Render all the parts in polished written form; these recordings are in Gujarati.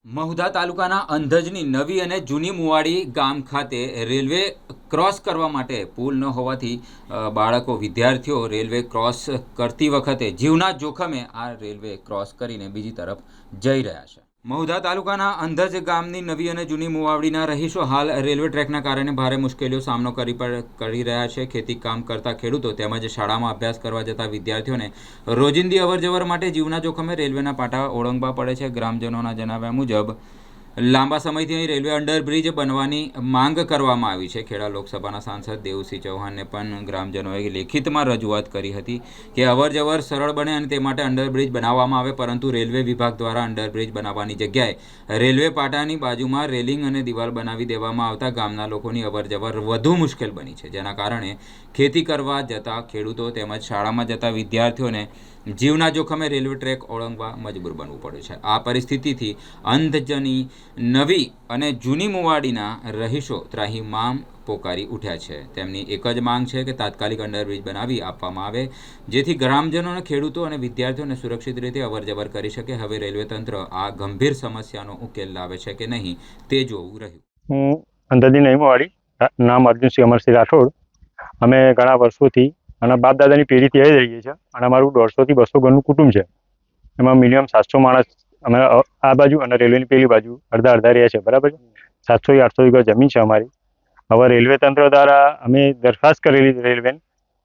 મહુધા તાલુકાના અંધજની નવી અને જૂની મુવાડી ગામ ખાતે રેલવે ક્રોસ કરવા માટે પુલ ન હોવાથી બાળકો વિદ્યાર્થીઓ રેલવે ક્રોસ કરતી વખતે જીવના જોખમે આ રેલવે ક્રોસ કરીને બીજી તરફ જઈ રહ્યા છે। મહુધા તાલુકાના અંધજ ગામની નવી અને જૂની મુવાડીના રહીશો હાલ રેલવે ટ્રેકના કારણે ભારે મુશ્કેલીઓ સામનો કરી રહ્યા છે। ખેતી કામ કરતા ખેડૂતો તેમજ શાળામાં અભ્યાસ કરવા જતા વિદ્યાર્થીઓને રોજિંદી અવરજવર માટે જીવના જોખમે રેલવેના પાટા ઓળંગવા પડે છે। ગ્રામજનોના જણાવ્યા મુજબ લાંબા સમયથી અહીં રેલવે અંડરબ્રિજ બનવાની માંગ કરવામાં આવી છે। ખેડા લોકસભાના સાંસદ દેવુસિંહ ચૌહાણને પણ ગ્રામજનોએ લેખિતમાં રજૂઆત કરી હતી કે અવરજવર સરળ બને અને તે માટે અંડરબ્રિજ બનાવવામાં આવે, પરંતુ રેલવે વિભાગ દ્વારા અંડરબ્રિજ બનાવવાની જગ્યાએ રેલવે પાટાની બાજુમાં રેલિંગ અને દિવાલ બનાવી દેવામાં આવતા ગામના લોકોની અવરજવર વધુ મુશ્કેલ બની છે, જેના કારણે ખેતી કરવા જતા ખેડૂતો તેમજ શાળામાં જતા વિદ્યાર્થીઓને જીવના જોખમે રેલવે ટ્રેક ઓળંગવા મજબૂર બનવું પડે છે। આ પરિસ્થિતિથી અંધજની નવી અને જૂની મુવાડીના રહીશો ત્રાહિમામ પોકારી ઉઠ્યા છે। તેમની એક જ માંગ છે કે તાત્કાલિક અંડરબ્રિજ બનાવી આપવામાં આવે, જેથી ગ્રામજનો, ખેડૂતો અને વિદ્યાર્થીઓને સુરક્ષિત રીતે અવરજવર કરી શકે। હવે રેલવે તંત્ર આ ગંભીર સમસ્યાનો ઉકેલ લાવે છે કે નહીં તે જોવું રહ્યું। હું અંધજની નવી મુવાડી, નામ અર્જુનસિંહ અમરસિંહ રાઠોડ। અમે ઘણા વર્ષોથી અને બાપ દાદાની પેઢીથી આવી રહીએ છીએ અને અમારું 150 થી 200 ઘરનું કુટુંબ છે। એમાં મિનિમમ 700 માણસ અમે આ બાજુ અને રેલવેની પેલી બાજુ અડધા અડધા રહ્યા છે, બરાબર છે। 700 થી 800 વીઘા જમીન છે અમારી। હવે રેલવે તંત્ર દ્વારા અમે દરખાસ્ત કરેલી રેલવેને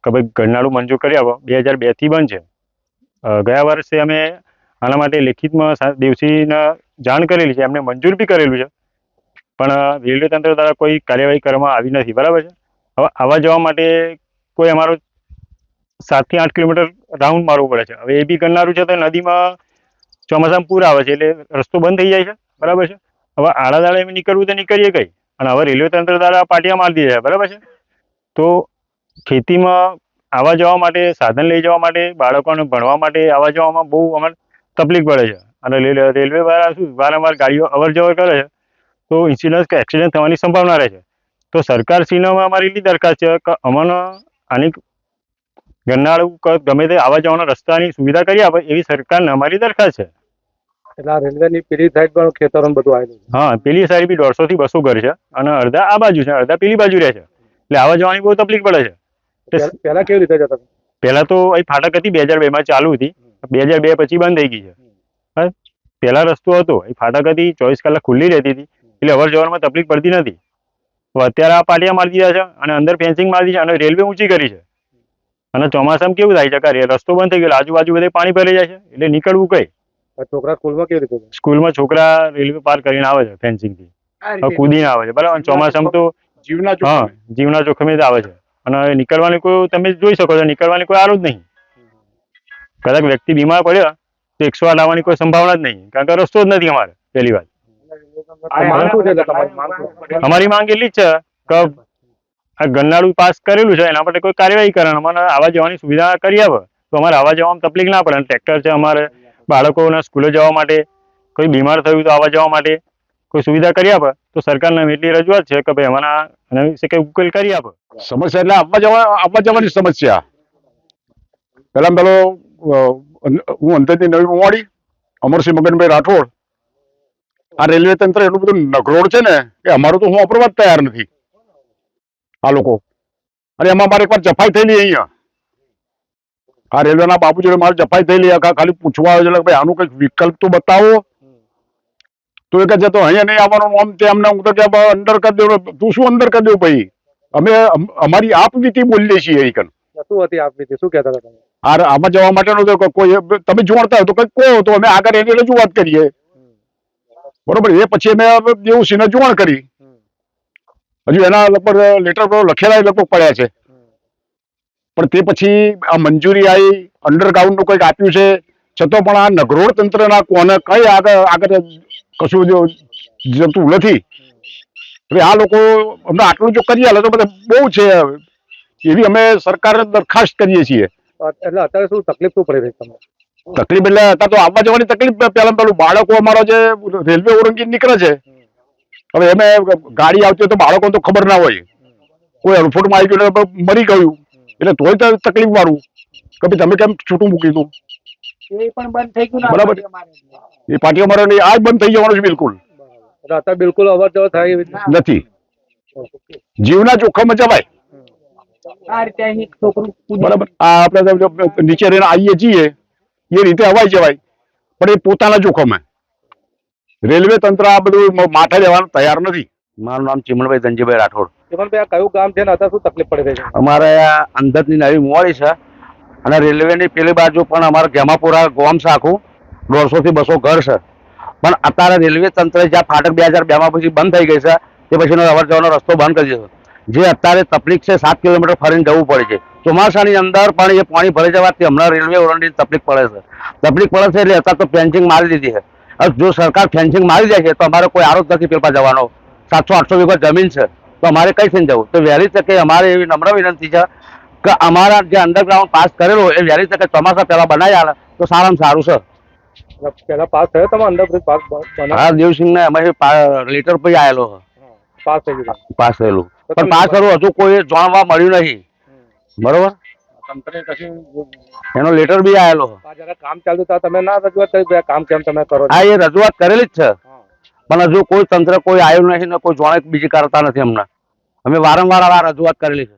કે ભાઈ ઘરનાળું મંજૂર કરી આપો। 2002 થી બંધ છે। ગયા વર્ષે અમે આના માટે લેખિતમાં દેવસિંહને જાણ કરેલી છે, એમને મંજૂર બી કરેલું છે, પણ રેલવે તંત્ર દ્વારા કોઈ કાર્યવાહી કરવામાં આવી નથી, બરાબર છે। હવે આવવા જવા માટે કોઈ અમારો 7 થી 8 કિલોમીટર રાઉન્ડ મારવું પડે છે। હવે એ બી ગરનારું છે તો નદીમાં ચોમાસામાં પૂર આવે છે એટલે રસ્તો બંધ થઈ જાય છે, બરાબર છે। હવે આડા દાડે એમ નીકળવું તો નીકળીએ કઈ, અને હવે રેલવે તંત્ર દ્વારા પાટિયા મારી દીધા છે, બરાબર છે। તો ખેતીમાં આવવા જવા માટે, સાધન લઈ જવા માટે, બાળકોને ભણવા માટે આવવા જવામાં બહુ અમારે તકલીફ પડે છે। અને રેલવે દ્વારા શું વારંવાર ગાડીઓ અવર જવર કરે છે તો ઇન્સિડન્સ કે એક્સિડન્ટ થવાની સંભાવના રહે છે। તો સરકારશ્રીને અમારી એટલી દરખાસ્ત છે કે અમને આની ગરનાળું ગમે તે આવવા જવાના રસ્તાની સુવિધા કરી આપે એવી સરકારને અમારી દરખાસ્ત છે। એટલે આ રેલવેની પેલી સાઈડ પણ ખેતરો બધું આવેલું છે? હા, પેલી સાઈડ બી 150 થી 200 ઘર છે અને અડધા આ બાજુ છે, અડધા પેલી બાજુ રહે છે, એટલે આવવા જવાની બહુ તકલીફ પડે છે। પહેલા કેવી રીતે જતા? પહેલા તો અહીં ફાટક હતી, 2002 માં ચાલુ હતી, 2002 પછી બંધ થઈ ગઈ છે। પહેલા રસ્તો હતો, એ ફાટક હતી, 24 કલાક ખુલ્લી રહેતી હતી, એટલે અવર જવરમાં તકલીફ પડતી નથી। તો અત્યારે આ પાટિયા મારી દીધા છે અને અંદર ફેન્સિંગ મારી દીધી છે અને રેલવે ઊંચી કરી છે। અને ચોમાસામાં કેવું થાય છે કે રસ્તો બંધ થઈ ગયો, આજુબાજુ બધે પાણી ભરાઈ જાય છે, એટલે નીકળવું કઈ। છોકરા સ્કૂલમાં કેવી રીતે? સ્કૂલમાં છોકરા રેલવે પાર કરીને આવે છે, ફેન્સિંગ થી કૂદીને આવે છે, બરાબર। ચોમાસામાં તો જીવના જોખમે જ આવે છે અને નીકળવાની કોઈ, તમે જોઈ શકો છો, નીકળવાની કોઈ આરો જ નહીં। કદાચ વ્યક્તિ બીમાર પડ્યો તો 108 આવવાની કોઈ સંભાવના જ નહીં, કારણ કે રસ્તો જ નથી અમારે। પહેલી વાત અમારી માંગ એટલી જ છે કે આ ગરનાળું પાસ કરેલું છે એના માટે કોઈ કાર્યવાહી કરે, અમારે આવવા જવાની સુવિધા કરી આપે તો અમારે આવવા જવામાં તકલીફ ના પડે। ટ્રેક્ટર છે અમારે, બાળકોને સ્કૂલે જવા માટે, કોઈ બીમાર થયું તો આવવા જવા માટે કોઈ સુવિધા કરી આપે તો સરકારને એટલી રજૂઆત છે કે ભાઈ અમારા એના વિશે કંઈ ઉકેલ કરી આપે। સમસ્યા એટલે આવવા જવાની સમસ્યા। પેલો હું અંધજની નવી મુવાડી, અમરસિંહ મગનભાઈ રાઠોડ। આ રેલવે તંત્ર એટલું બધું નગરોડ છે ને કે અમારું તો હું વાપરવા જ તૈયાર નથી આ લોકો। અને એમાં મારે એકવાર જફાઈ થયેલી અહીંયા આ રેલવેના બાબુ જોડે મારે જફાઈ થયેલી, ખાલી પૂછવા આવે છે ભાઈ આનું કંઈક વિકલ્પ તો બતાવો। તો એ કહે છે તો અહીંયા નહીં આવવાનું, આમ તેમને। હું તો કે અંદર કરી દઉં, તું શું અંદર કરી દઉં ભાઈ, અમે અમારી આપવીતી બોલીએ છીએ। અહીં શું હતી આપવીતી, શું કહેતા હતા? આમાં જવા માટેનો તો કોઈ તમે જોડતા હોય તો કંઈક કહો તો અમે આગળ એની રજૂઆત કરીએ, બરોબર। એ પછી અમે દેવુસિંહને જોણ કરી, હજુ એના લગભગ લેટર લખેલા લગભગ પડ્યા છે, પણ તે પછી આ મંજૂરી આવી, અંડરગ્રાઉન્ડનું કંઈક આપ્યું છે, છતાં પણ આ નગરોડ તંત્રના કોને કઈ આગળ કશું જતું નથી। હવે આ લોકો અમને આટલું જો કરી આલે તો બધા બહુ છે, એવી અમે સરકારને દરખાસ્ત કરીએ છીએ। એટલે અત્યારે શું તકલીફ શું પડી રહી તમને? તકલીફ એટલે અત્યારે તો આવવા જવાની તકલીફ। પહેલા પેલું બાળકો અમારો જે રેલવે ઓળંગી નીકળે છે, હવે એમે ગાડી આવતી હોય તો બાળકો તો ખબર ના હોય, કોઈ અડફોટમાં આવી ગયું મરી ગયું, એટલે તોય તકલીફ વાળું કે ભાઈ તમે કેમ છૂટું મૂકી દઉં, એ પણ બંધ થઈ ગયું, બરાબર। એ પાટી અમારે નહીં, આ જ બંધ થઈ જવાનું છે બિલકુલ. એટલે અત્યારે બિલકુલ અવર જવર થાય એવી રીતે નથી, જીવના જોખમમાં જવાય. બરાબર, આ આપણે નીચે રહીને આવીએ છીએ એ રીતે અવાય જવાય, પણ એ પોતાના જોખમે. રેલવે તંત્ર આ બધું માથે લેવાનું તૈયાર નથી. મારું નામ ચિમનભાઈ ધનજીભાઈ રાઠોડ. ચીમનભાઈ, આ કયું ગામ છે ને અત્યારે શું તકલીફ પડી રહી છે? અમારે આ અંદરની નવી મોવાડી છે અને રેલવેની પેલી બાજુ પણ અમારે ગેમાપુરા ગોમ છે આખું 150 થી 200 ઘર છે. પણ અત્યારે રેલવે તંત્રે જ્યાં ફાટક 2002 માં પછી બંધ થઈ ગઈ છે તે પછીનો અવર જવાનો રસ્તો બંધ કરી દીધો. જે અત્યારે તકલીફ છે 7 કિલોમીટર ફરીને જવું પડે છે. ચોમાસાની અંદર પણ એ પાણી ભરી જવાથી હમણાં રેલવે ઓરંડી તકલીફ પડે છે. એટલે અત્યારે તો ફેન્સિંગ મારી દીધી છે. હવે જો સરકાર ફેન્સિંગ મારી દે છે તો અમારે કોઈ આરોપ નથી પેપર જવાનો. 700-800 વીઘા જમીન છે તો અમારે કઈ થઈને જવું? તો વહેલી તકે અમારે એવી નમ્ર વિનંતી છે કે અમારા જે અંડરગ્રાઉન્ડ પાસ કરેલો એ વહેલી તકે ચોમાસા પહેલા બનાવી આલે તો સારામાં સારું છે. પેલા પાસ થયો તમે અંડરબ્રિજ પાસ હા, દેવસિંહને અમે લેટર પછી આવેલો પાસ થઈ ગયું? પાસ થયેલું, પણ પાસ થયેલું હજુ કોઈ જાણવા મળ્યું નહીં. બરોબર, કંપની કશું એનો લેટર બી આવેલો. જયારે કામ ચાલતું હતા તમે ના રજૂઆત કરી કે આ કામ કેમ તમે કરો છો? હા, એ રજૂઆત કરેલી જ છે, પણ હજુ કોઈ તંત્ર કોઈ આવ્યું નથી ને કોઈ જાણે બીજી કરતા નથી. અમને અમે વારંવાર આ રજૂઆત કરેલી છે.